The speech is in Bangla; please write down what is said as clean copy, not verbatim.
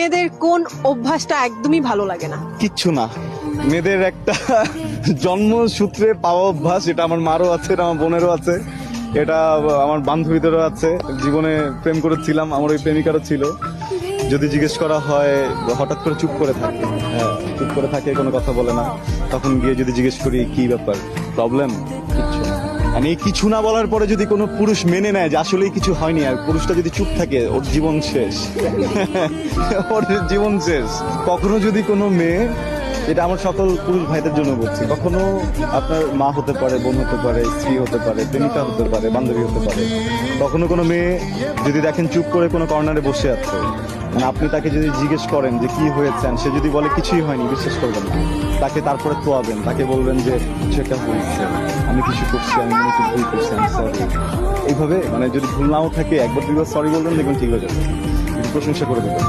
মেয়েদের কোন অভ্যাসটা একদমই ভালো লাগে না? কিচ্ছু না, মেয়েদের একটা জন্মসূত্রে পাওয়া অভ্যাস, এটা আমার মারও আছে, এটা আমার বোনেরও আছে, এটা আমার বান্ধবীদেরও আছে। জীবনে প্রেম করেছিলাম, আমার ওই প্রেমিকারও ছিল। যদি জিজ্ঞেস করা হয় হঠাৎ করে চুপ করে থাকে, হ্যাঁ চুপ করে থাকে, কোনো কথা বলে না। তখন গিয়ে যদি জিজ্ঞেস করি কি ব্যাপার, প্রবলেম, কিচ্ছু না। আর এই কিছু না বলার পরে যদি কোনো পুরুষ মেনে নেয় যে আসলেই কিছু হয়নি, আর পুরুষটা যদি চুপ থাকে, ওর জীবন শেষ। ওর জীবন শেষ। কখনো যদি কোনো মেয়ে, এটা আমার সকল পুরুষ ভাইদের জন্য বলছি, কখনো আপনার মা হতে পারে, বোন হতে পারে, স্ত্রী হতে পারে, প্রেমিকা হতে পারে, বান্ধবী হতে পারে, কখনো কোনো মেয়ে যদি দেখেন চুপ করে কোনো কর্নারে বসে আছে, মানে আপনি তাকে যদি জিজ্ঞেস করেন যে কি হয়েছে, সে যদি বলে কিছুই হয়নি, বিশ্বাস করবেন না। তাকে তারপরে তোয়াবেন, তাকে বলবেন যে কিছু একটা হয়েছে, আমি কিছু করছি, আমি কিছু ভুল করছি, আমি সরি। এইভাবে মানে যদি ভুল নাও থাকে, একবার দুইবার সরি বলবেন, দেখবেন ঠিক হয়ে যাবে, প্রশংসা করে দেবেন।